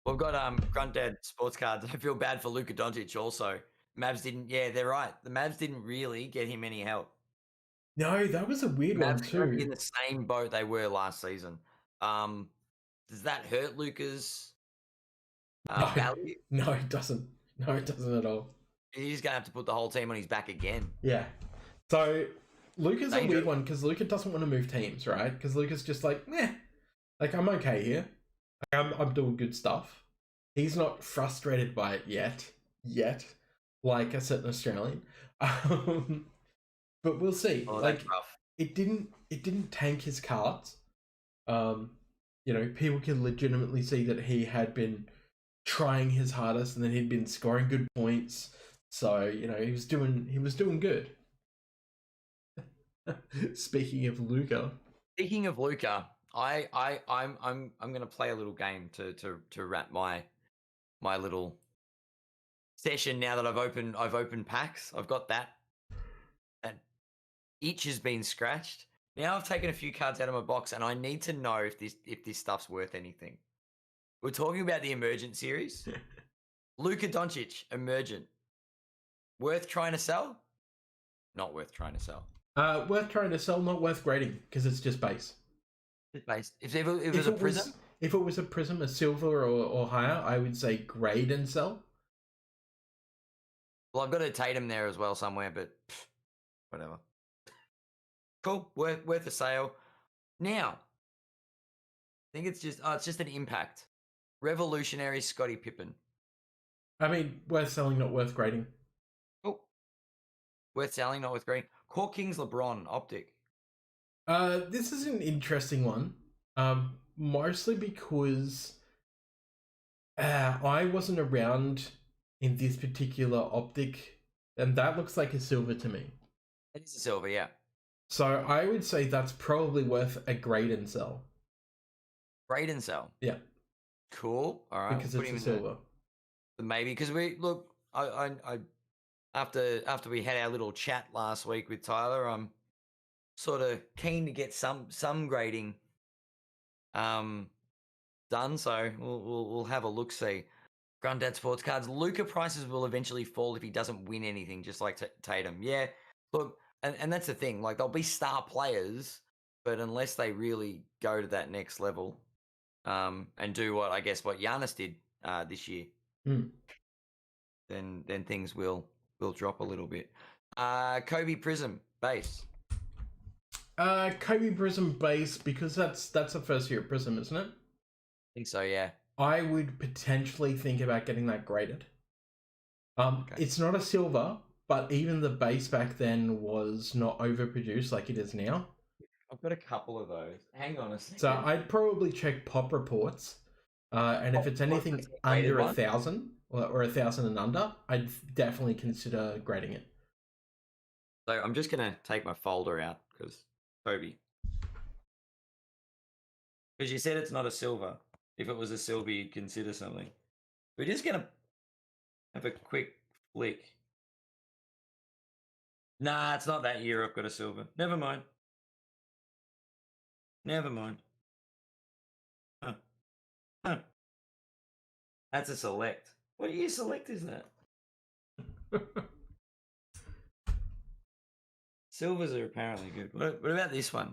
We've got Grunt Dad sports cards. I feel bad for Luka Doncic also. Mavs didn't... Yeah, they're right. The Mavs didn't really get him any help. No, that was a weird one too. Mavs in the same boat they were last season. Does that hurt Luka's value? No, it doesn't. No, it doesn't at all. He's going to have to put the whole team on his back again. Yeah. So, Luka's a weird one because Luka doesn't want to move teams, right? Because Luka's just like, meh. I'm okay here. I'm doing good stuff. He's not frustrated by it yet, like a certain Australian. But we'll see. It didn't tank his cards. People can legitimately see that he had been trying his hardest and then he'd been scoring good points. So, he was doing good. Speaking of Luka, I'm going to play a little game to wrap my little session now that I've opened packs. I've got that itch has been scratched. Now I've taken a few cards out of my box and I need to know if this stuff's worth anything. We're talking about the Emergent series. Luka Doncic, Emergent. Worth trying to sell? Not worth trying to sell. Worth trying to sell, not worth grading because it's just base. It's based. If it was a Prism, if it was a Prism, a silver or higher, I would say grade and sell. well, I've got a Tatum there as well somewhere, but whatever. Cool, worth a sale. Now, I think it's just an impact. Revolutionary Scottie Pippen. I mean, worth selling, not worth grading. Oh, worth selling, not worth grading. Court Kings LeBron Optic. This is an interesting one. Mostly because I wasn't around in this particular optic, and that looks like a silver to me. It is a silver, yeah. So I would say that's probably worth a grade and sell. Grade and sell. Yeah. Cool. All right. Because it's a silver. Maybe because we look. I after we had our little chat last week with Tyler, I'm sort of keen to get some grading done. So we'll have a look see. Granddad Sports Cards. Luca prices will eventually fall if he doesn't win anything, just like Tatum. Yeah. Look, and that's the thing. Like they'll be star players, but unless they really go to that next level, and do what Giannis did this year, then things will drop a little bit. Kobe Prism base. Kobe Prism base, because that's a first year Prism, isn't it? I think so, yeah. I would potentially think about getting that graded. Okay. It's not a silver, but even the base back then was not overproduced like it is now. I've got a couple of those. Hang on a second. So I'd probably check pop reports, and if it's anything under 1,000 or 1,000 and under, I'd definitely consider grading it. So I'm just gonna take my folder out because Kobe. Because you said it's not a silver. If it was a silver, you'd consider something. We're just gonna have a quick flick. Nah, it's not that year I've got a silver. Never mind. Huh. That's a select. What year select is that? Silvers are apparently good. What about this one?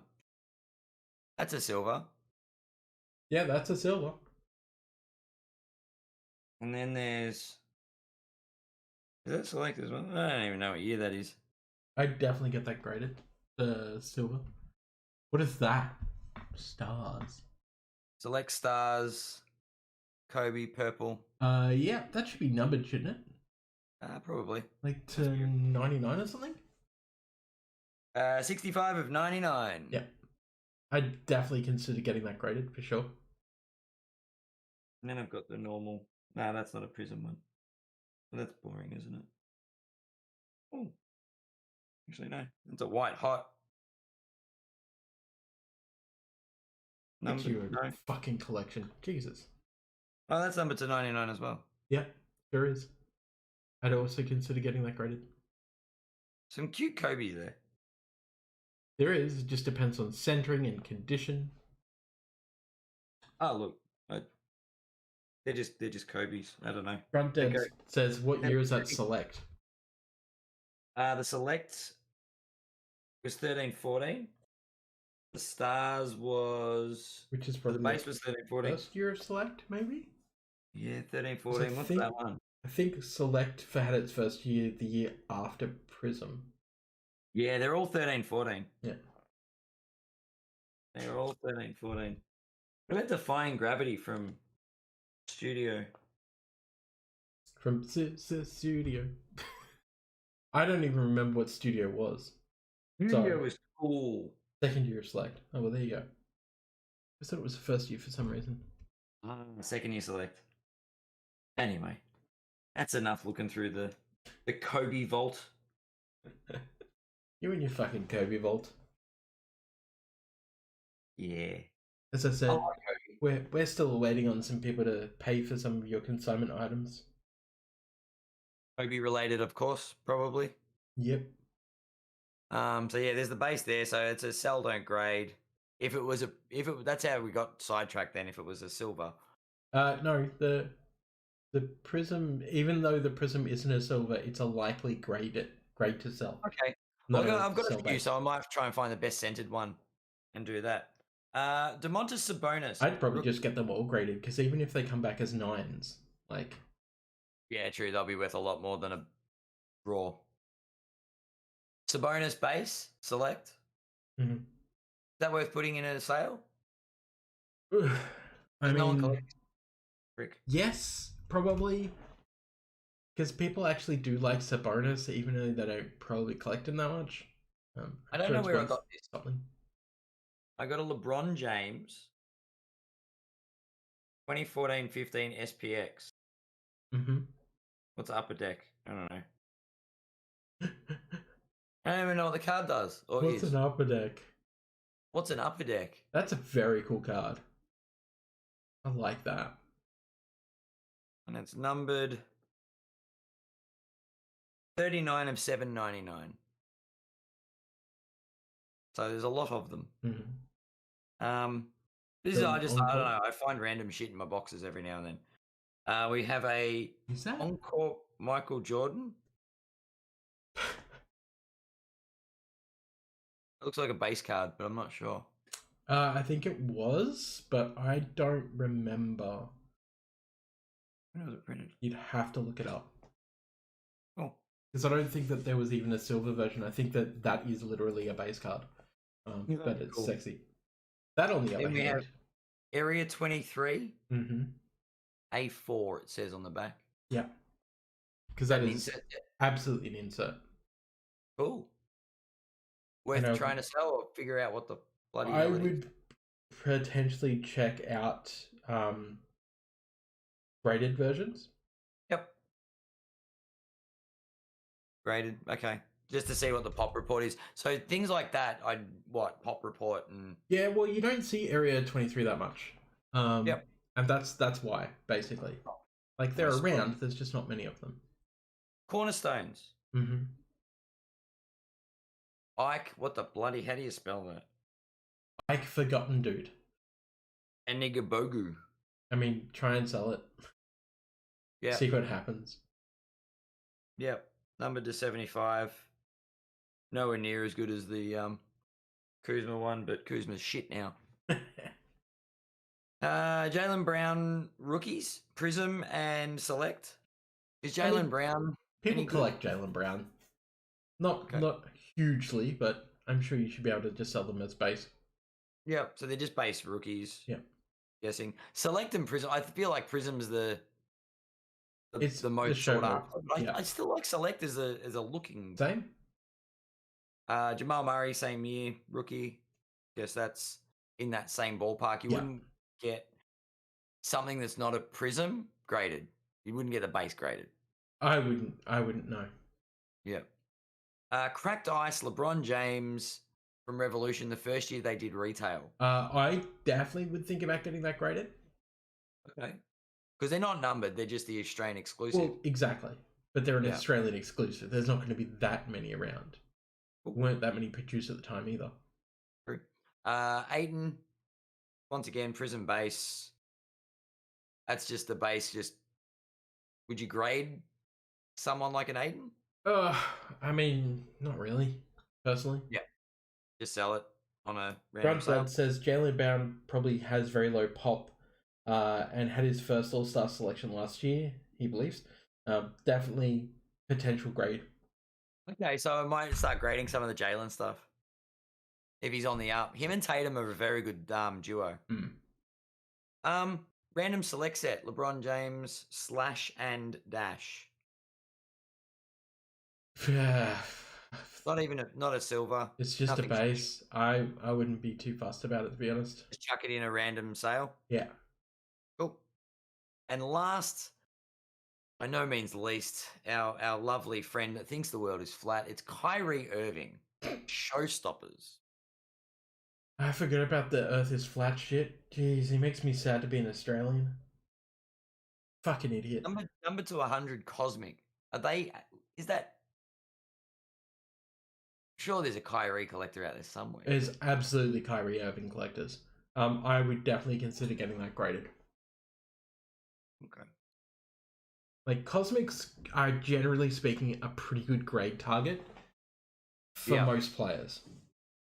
That's a silver. Yeah, that's a silver. And then there's... Is that select as well? I don't even know what year that is. I'd definitely get that graded. The silver. What is that? Stars. Select stars. Kobe purple. Yeah, that should be numbered, shouldn't it? Probably. Like to 99 or something? 65 of 99. Yeah. I'd definitely consider getting that graded for sure. And then I've got the normal. No, that's not a Prism one. Well, that's boring, isn't it? Oh. Actually, no. It's a white hot. Number no. Fucking collection. Jesus. Oh, that's numbered to 99 as well. Yeah, there is. I'd also consider getting that graded. Some cute Kobe there. There is. It just depends on centering and condition. Oh, look. They're just Kobe's. I don't know. Front Dead says, what year is that select? The select was 13-14. The stars was... Which is probably... The base was 13-14. First year of select, maybe? Yeah, 13-14. What's that one? I think select had its first year the year after Prism. Yeah, they're all 13-14. Yeah. They're all 13-14. What about Defying Gravity from Studio? From Studio. I don't even remember what Studio was. Studio was cool. Second year of select. Oh, well, there you go. I thought it was the first year for some reason. Second year select. Anyway, that's enough looking through the Kobe vault. You and your fucking Kobe vault. Yeah. As I said, we're still waiting on some people to pay for some of your consignment items. Kobe related, of course, probably. Yep. So yeah, there's the base there. So it's a sell, don't grade. That's how we got sidetracked then. If it was a silver. No, the Prism, even though the Prism isn't a silver, it's a likely grade to sell. Okay. not a I've got a sell few, bait. so I might try and find the best centered one and do that. Domantas Sabonis. I'd probably just get them all graded because even if they come back as 9s, like Yeah, true. They'll be worth a lot more than a raw. Sabonis base select. mhm. Is that worth putting in a sale? I No one mean, collects. Frick. yes, probably. Because people actually do like Sabonis, even though they don't probably collect him that much. I don't sure know it's where I worth got this. something. I got a LeBron James 2014-15 SPX. Mm-hmm. What's upper deck? I don't know. I don't even know what the card does or What's is. an upper deck? What's an upper deck? That's a very cool card. I like that. And it's numbered 39 of 799. So there's a lot of them. Mm-hmm. This is I don't Encore? know. I find random shit in my boxes every now and then. We have a Is that? Encore Michael Jordan. It looks like a base card, but I'm not sure. I think it was, but I don't remember. When was it printed? You'd have to look it up. Oh. Because I don't think that there was even a silver version. I think that is literally a base card. But it's cool. sexy. That on the Then other we hand. have Area 23. Mm-hmm. A4, it says on the back. Yeah. Because that An is insert? absolutely an insert. Cool. Worth trying to sell or figure out what the bloody hell I it is. would potentially check out graded versions. Yep. Graded. Okay. Just to see what the pop report is. So things like that, pop report and Yeah, well, you don't see Area 23 that much. Yep. And that's why, basically. Like, they're around, there's just not many of them. Cornerstones. Mm-hmm. Ike, what the bloody, how do you spell that? Ike Forgotten Dude. Enigabogu. I mean, try and sell it. Yeah. See what happens. Yep. Numbered to 75. Nowhere near as good as the Kuzma one, but Kuzma's shit now. Jaylen Brown rookies, Prism and Select. Is Jaylen Brown People collect Jaylen Brown. Not hugely, but I'm sure you should be able to just sell them as base. Yep, so they're just base rookies. Yep. Guessing. Select and Prism. I feel like Prism's the it's the most sought after. Yeah. I still like Select as a looking. Same. Jamal Murray, same year, rookie. Guess that's in that same ballpark. You wouldn't get something that's not a Prism graded. You wouldn't get the base graded. I wouldn't know. Yep. Cracked Ice, LeBron James from Revolution, the first year they did retail. I definitely would think about getting that graded. Okay. Because they're not numbered, they're just the Australian exclusive. Well, exactly. But they're an Australian exclusive. There's not going to be that many around. Weren't that many produced at the time either. True. Aiden, once again, Prism base. That's just the base. Just would you grade someone like an Aiden? I mean, not really, personally. Yeah. Just sell it on a random sale. Says Jaylen Brown probably has very low pop and had his first All-Star selection last year, he believes. Definitely potential grade. Okay, so I might start grading some of the Jaylen stuff. If he's on the up. Him and Tatum are a very good duo. Random select set. LeBron James / and Dash. Not a silver. It's just a base. I wouldn't be too fussed about it, to be honest. Just chuck it in a random sale. Yeah. Cool. And last, by no means least, our lovely friend that thinks the world is flat. It's Kyrie Irving. Showstoppers. I forget about the Earth is flat shit. Jeez, he makes me sad to be an Australian. Fucking idiot. Number to 100 Cosmic. Is that? Sure, there's a Kyrie collector out there somewhere. There's absolutely Kyrie Irving collectors. I would definitely consider getting that graded. Okay. Like, Cosmics are, generally speaking, a pretty good grade target. for most players,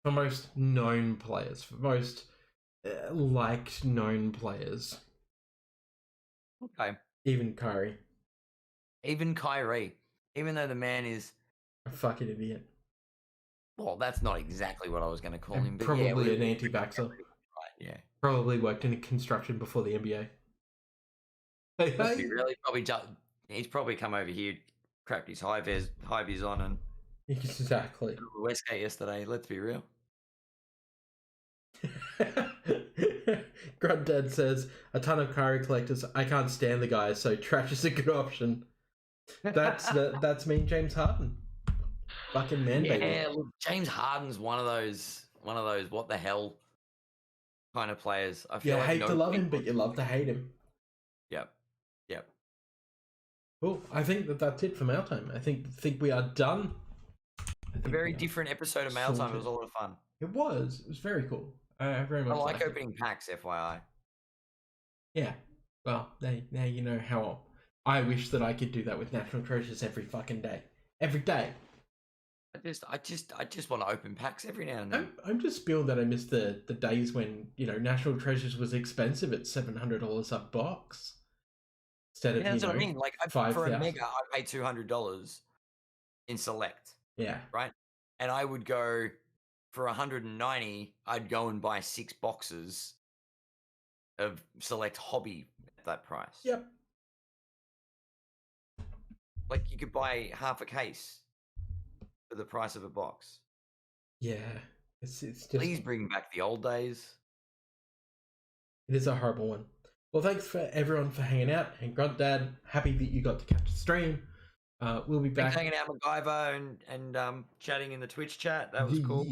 for most known players, for most liked known players. Okay. Even Kyrie. Even Kyrie. Even though the man is A fucking idiot. Well, that's not exactly what I was going to call him, but probably an anti-vaxxer. Right, yeah. Probably worked in construction before the NBA. Hey, hey. Really, he's probably come over here, crapped his high vis on, and exactly. Westgate yesterday. Let's be real. Granddad says a ton of Kyrie collectors. I can't stand the guy, so trash is a good option. That's me and James Harden. Fucking man, baby. Yeah, look, James Harden's one of those what the hell kind of players. I feel you like hate to love him, but you love to hate him. Yep. Cool. I think that's it for Mail Time. I think we are done. A very different episode of Mail Time. It was a lot of fun. It was very cool. I very much like opening packs, FYI. Yeah. Well, now you know how I wish that I could do that with National Treasures every fucking day. Every day. I just want to open packs every now and then. I'm just spilled that I miss the days when, National Treasures was expensive at $700 a box. Instead of, that's what I mean. Like, for a mega, I pay $200 in select. Yeah. Right? And I would go, for $190, I'd go and buy 6 boxes of select hobby at that price. Yep. Like, you could buy half a case for the price of a box. Yeah. It's just... Please bring back the old days. It is a horrible one. Well, thanks for everyone for hanging out. And Grunt Dad, happy that you got to catch the stream. We'll be back. Thanks hanging out with MacGyver and chatting in the Twitch chat. That was cool.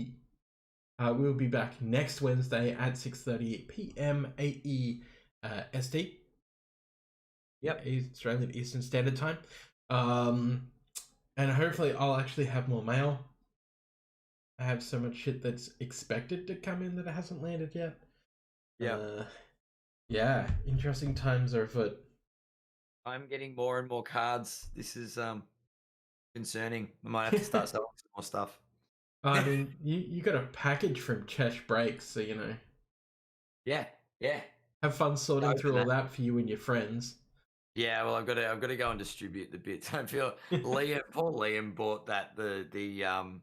We'll be back next Wednesday at 6:30 p.m. AE ST. Yep. Australian Eastern Standard Time. And hopefully I'll actually have more mail. I have so much shit that's expected to come in that hasn't landed yet. Yeah. Yeah, interesting times are afoot. I'm getting more and more cards. This is concerning. I might have to start selling some more stuff. I mean, you got a package from Chesh Breaks, so you know. Yeah. Have fun sorting through all that for you and your friends. Yeah, well, I've got to go and distribute the bits. I feel Poor Liam bought that the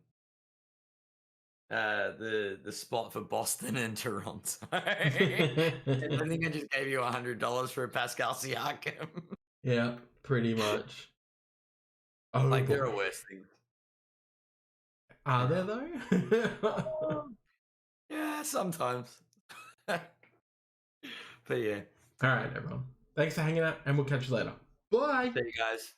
spot for Boston and Toronto. And I think I just gave you $100 for a Pascal Siakam. Yeah, pretty much. Oh, like, there are worse things. Are there though? Yeah, sometimes. But yeah. All right, everyone. Thanks for hanging out, and we'll catch you later. Bye. See you guys.